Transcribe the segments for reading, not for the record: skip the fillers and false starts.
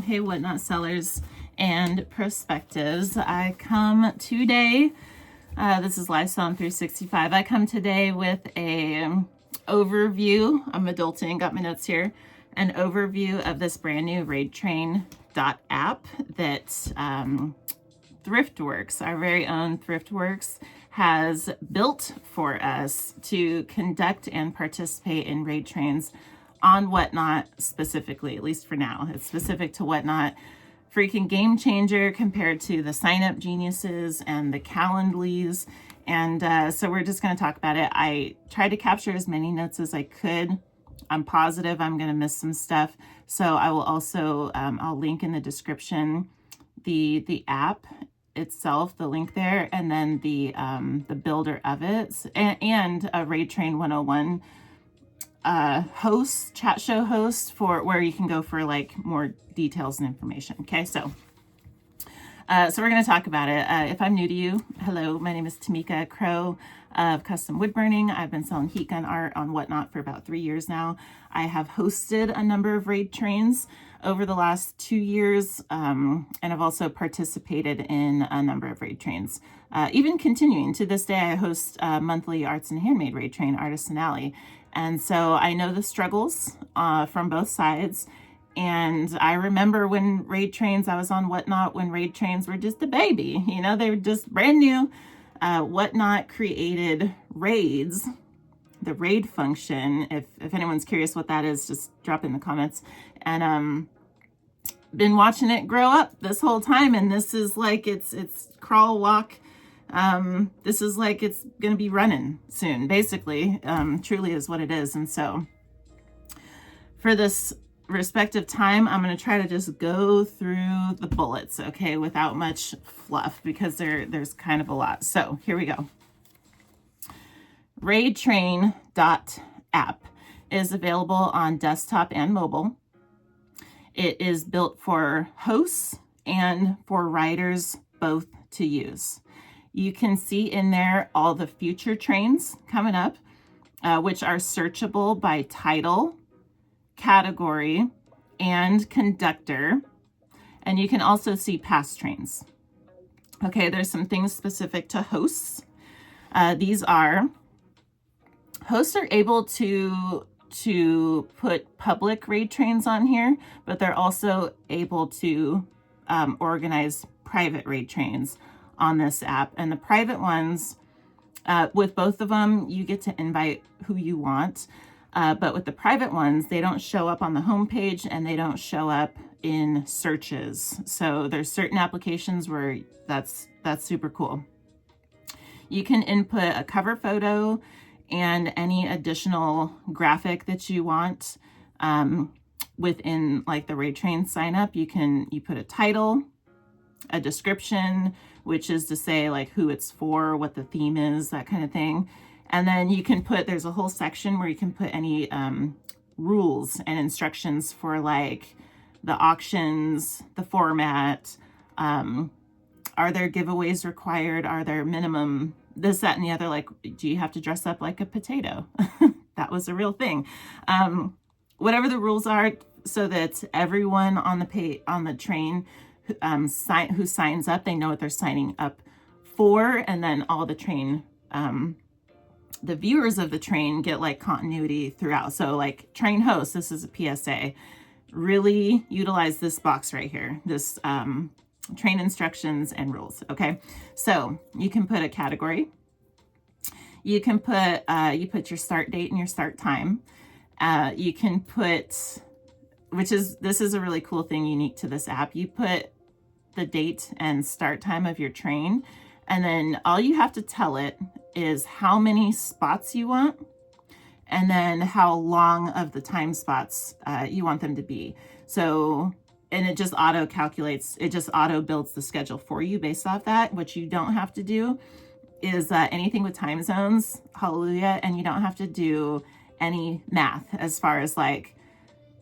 Hey, Whatnot sellers and prospectives. I come today, this is Lifestyle 365. I come today with a overview. I'm adulting, got my notes here. An overview of this brand new RaidTrain.app that ThriftWorx, our very own ThriftWorx, has built for us to conduct and participate in raid trains on Whatnot specifically, at least for now. It's specific to Whatnot. Freaking game changer compared to the sign up geniuses and the Calendlys. And so we're just going to talk about it. I tried to capture as many notes as I could. I'm positive I'm going to miss some stuff. So I will also, I'll link in the description the app itself, the link there, and then the builder of it, and a RaidTrain 101 host, chat show host, for where you can go for like more details and information. Okay, so we're going to talk about it. If I'm new to you, hello, my name is Tamika Crow of Custom Wood Burning. I've been selling heat gun art on Whatnot for about 3 years now. I have hosted a number of raid trains over the last 2 years, and I've also participated in a number of raid trains. Even continuing to this day, I host a monthly arts and handmade raid train, Artisan Alley. And so I know the struggles from both sides. And I remember when raid trains, I was on Whatnot when raid trains were just a baby. You know, they were just brand new. Whatnot created raids, the raid function. If anyone's curious what that is, just drop in the comments. And been watching it grow up this whole time. And this is like, it's crawl, walk. This is like it's going to be running soon, basically, truly is what it is. And so for this respective time, I'm going to try to just go through the bullets, okay, without much fluff, because there's kind of a lot. So here we go. RaidTrain.app is available on desktop and mobile. It is built for hosts and for riders both to use. You can see in there all the future trains coming up, which are searchable by title, category, and conductor. And you can also see past trains. Okay, there's some things specific to hosts. Hosts are able to put public raid trains on here, but they're also able to organize private raid trains on this app. And the private ones, with both of them, you get to invite who you want. But with the private ones, they don't show up on the homepage and they don't show up in searches. So there's certain applications where that's super cool. You can input a cover photo and any additional graphic that you want within like the raid train sign up. You put a title, a description, which is to say like who it's for, what the theme is, that kind of thing. And then you can there's a whole section where you can put any rules and instructions for like the auctions, the format, are there giveaways required? Are there minimum this, that, and the other? Like, do you have to dress up like a potato? That was a real thing. Whatever the rules are, so that everyone on the train who signs up, they know what they're signing up for, and then all the train, the viewers of the train get like continuity throughout. So like train host, this is a PSA, really utilize this box right here, this train instructions and rules. Okay, so you can put a category. You can put you put your start date and your start time. You can put, this is a really cool thing unique to this app. You put the date and start time of your train, and then all you have to tell it is how many spots you want, and then how long of the time spots you want them to be. So, and it just auto calculates, it just auto builds the schedule for you based off that. What you don't have to do is anything with time zones, hallelujah, and you don't have to do any math as far as like,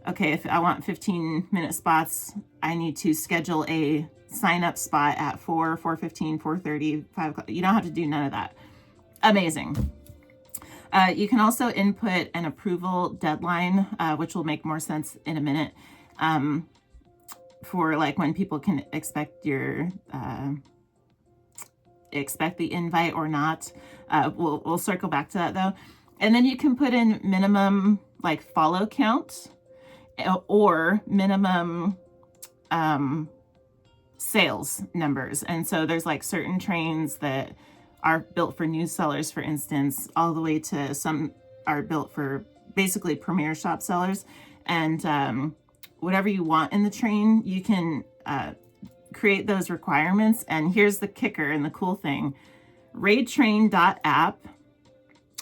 okay, if I want 15-minute spots, I need to schedule a sign up spot at 4, 4:15, 4:30, 5 o'clock. You don't have to do none of that. Amazing. You can also input an approval deadline, which will make more sense in a minute, for like when people can expect your expect the invite or not. We'll circle back to that though. And then you can put in minimum like follow count or minimum sales numbers. And so there's like certain trains that are built for new sellers, for instance, all the way to some are built for basically premier shop sellers. And whatever you want in the train, you can create those requirements. And here's the kicker and the cool thing. RaidTrain.app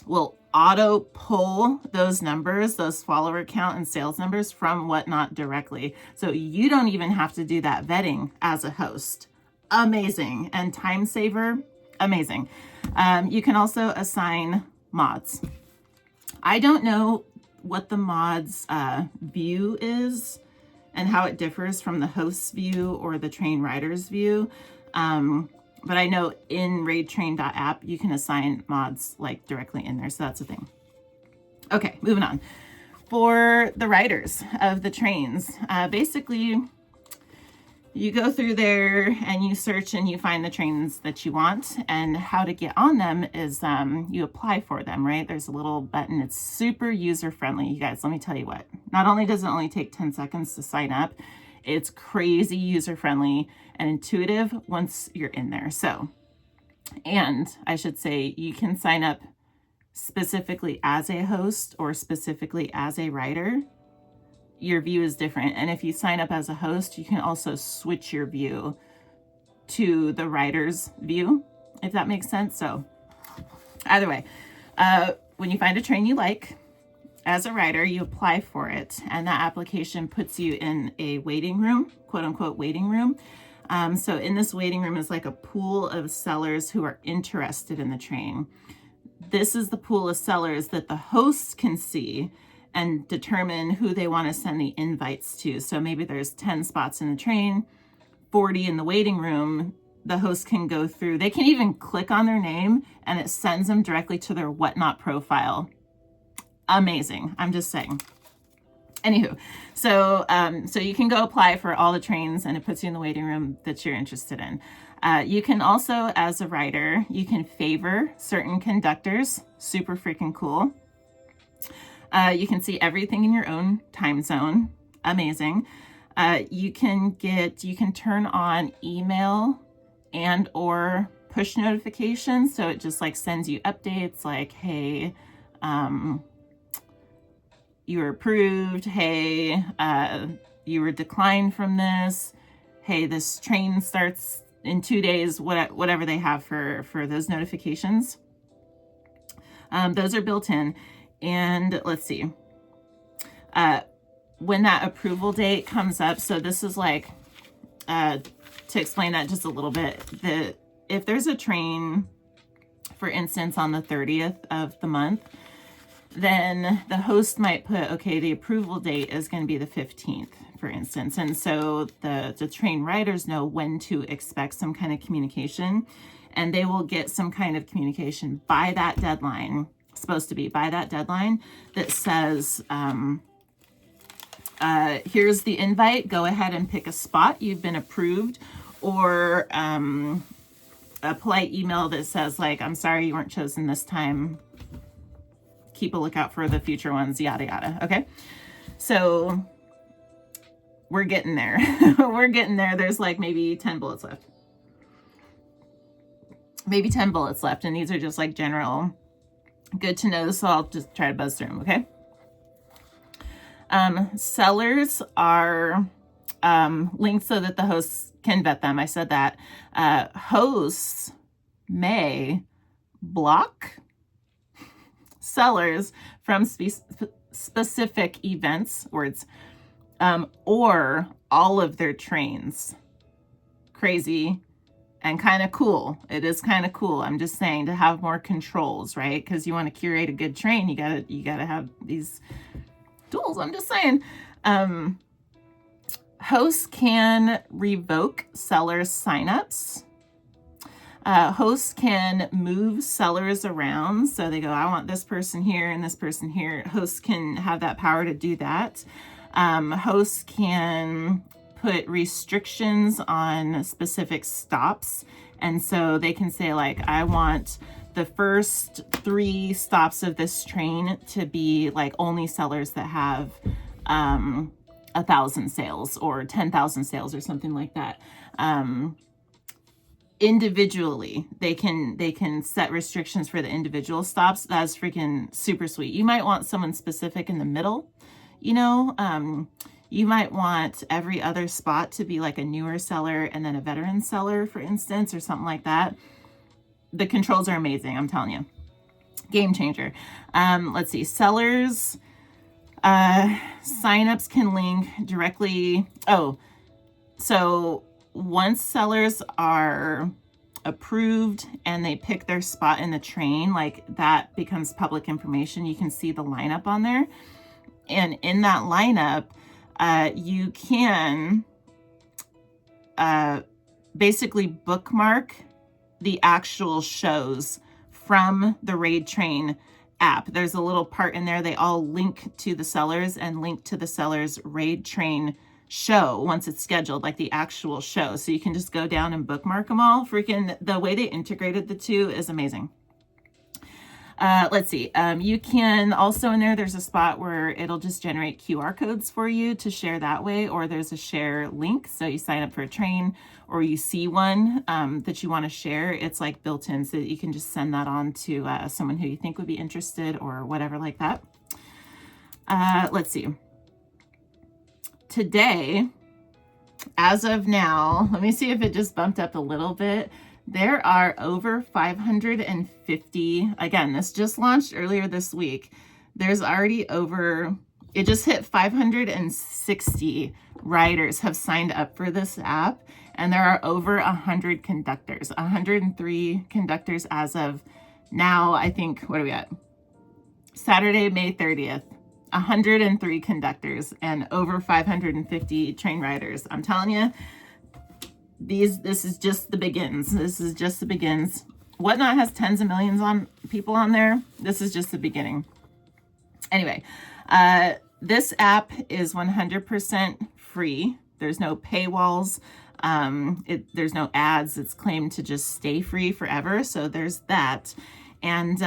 will auto pull those numbers, those follower count and sales numbers from Whatnot directly. So you don't even have to do that vetting as a host. Amazing. And time saver, amazing. You can also assign mods. I don't know what the mod's view is and how it differs from the host's view or the train rider's view. But I know in RaidTrain.app, you can assign mods like directly in there. So that's a thing. Okay, moving on. For the riders of the trains, basically you go through there and you search and you find the trains that you want, and how to get on them is you apply for them, right? There's a little button. It's super user friendly. You guys, let me tell you what, not only does it only take 10 seconds to sign up, it's crazy user friendly and intuitive once you're in there. So, and I should say you can sign up specifically as a host or specifically as a rider. Your view is different. And if you sign up as a host, you can also switch your view to the rider's view, if that makes sense. So either way, when you find a train you like, as a rider, you apply for it, and that application puts you in a waiting room, quote unquote waiting room. So in this waiting room is like a pool of sellers who are interested in the train. This is the pool of sellers that the hosts can see and determine who they want to send the invites to. So maybe there's 10 spots in the train, 40 in the waiting room. The host can go through, they can even click on their name and it sends them directly to their Whatnot profile. Amazing. I'm just saying. Anywho, so you can go apply for all the trains and it puts you in the waiting room that you're interested in. You can also, as a rider, you can favor certain conductors. Super freaking cool. You can see everything in your own time zone. Amazing. You can turn on email and or push notifications. So it just like sends you updates like, hey, you were approved. Hey, you were declined from this. Hey, this train starts in 2 days, whatever they have for those notifications. Those are built in. And let's see, when that approval date comes up, so this is like, to explain that just a little bit, if there's a train, for instance, on the 30th of the month, then the host might put, okay, the approval date is going to be the 15th, for instance. And so the train riders know when to expect some kind of communication, and they will get some kind of communication by that deadline, supposed to be by that deadline, that says, here's the invite, go ahead and pick a spot, you've been approved, or a polite email that says like, I'm sorry you weren't chosen this time, keep a lookout for the future ones, yada yada. Okay, so we're getting there. We're getting there. There's like maybe 10 bullets left, maybe 10 bullets left, and these are just like general good to know, so I'll just try to buzz through them, okay? Sellers are linked so that the hosts can vet them. I said that. Hosts may block sellers from specific events, words, or all of their trains. Crazy. And kind of cool. It is kind of cool. I'm just saying, to have more controls, right? Because you want to curate a good train, you gotta have these tools. I'm just saying. Hosts can revoke sellers' signups. Hosts can move sellers around. So they go, I want this person here and this person here. Hosts can have that power to do that. Hosts can put restrictions on specific stops. And so they can say like, I want the first 3 stops of this train to be like only sellers that have 1,000 sales or 10,000 sales or something like that. Individually, they can set restrictions for the individual stops. That's freaking super sweet. You might want someone specific in the middle, you know. You might want every other spot to be like a newer seller and then a veteran seller, for instance, or something like that. The controls are amazing, I'm telling you. Game changer. Let's see, sellers, signups can link directly. Oh, so once sellers are approved and they pick their spot in the train, like that becomes public information. You can see the lineup on there. And in that lineup, you can basically bookmark the actual shows from the RaidTrain app. There's a little part in there. They all link to the sellers and link to the sellers RaidTrain show once it's scheduled, like the actual show. So you can just go down and bookmark them all. Freaking, the way they integrated the two is amazing. Let's see. You can also in there's a spot where it'll just generate QR codes for you to share that way, or there's a share link. So you sign up for a train or you see one that you want to share. It's like built in so that you can just send that on to someone who you think would be interested or whatever like that. Let's see. Today, as of now, let me see if it just bumped up a little bit. There are over 550, again, this just launched earlier this week. There's already over, it just hit 560 riders have signed up for this app, and there are over 100 conductors, 103 conductors as of now. I think, what are we at? Saturday, May 30th. 103 conductors and over 550 train riders. I'm telling you, this is just the begins. This is just the begins. Whatnot has tens of millions on people on there. This is just the beginning. Anyway, this app is 100% free. There's no paywalls. There's no ads. It's claimed to just stay free forever. So there's that. And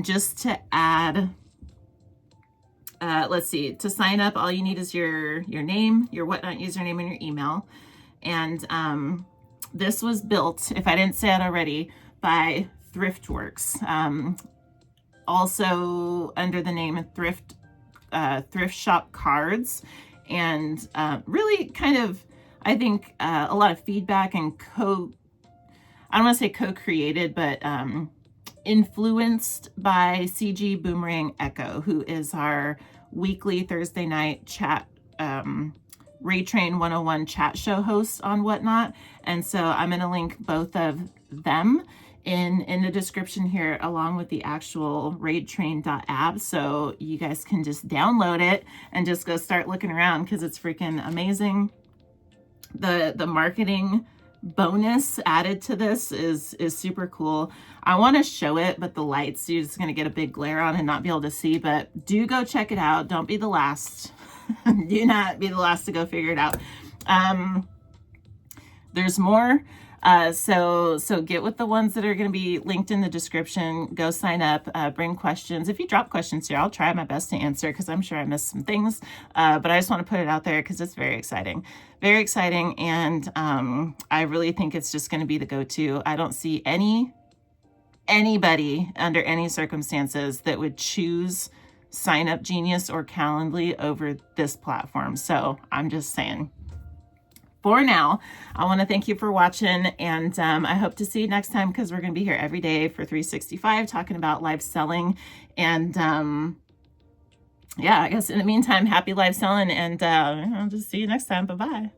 just to add, let's see, to sign up, all you need is your name, your Whatnot username, and your email. And this was built, if I didn't say it already, by ThriftWorx, also under the name of ThriftShopCards, and really kind of, I think, a lot of feedback and I don't want to say co-created, but influenced by CG Boomerang Echo, who is our weekly Thursday night chat, RaidTrain 101 chat show host on Whatnot. And so I'm going to link both of them in the description here, along with the actual RaidTrain.app. So you guys can just download it and just go start looking around, because it's freaking amazing. The marketing bonus added to this is super cool. I want to show it, but the lights, you're just going to get a big glare on and not be able to see. But do go check it out. Don't be the last. Do not be the last to go figure it out. There's more. So get with the ones that are going to be linked in the description. Go sign up, bring questions. If you drop questions here, I'll try my best to answer, because I'm sure I missed some things. But I just want to put it out there because it's very exciting. Very exciting. And I really think it's just going to be the go-to. I don't see anybody under any circumstances that would choose Sign Up Genius or Calendly over this platform. So I'm just saying. For now, I want to thank you for watching, and I hope to see you next time, because we're going to be here every day for 365 talking about live selling. And yeah, I guess in the meantime, happy live selling, and I'll just see you next time. Bye-bye.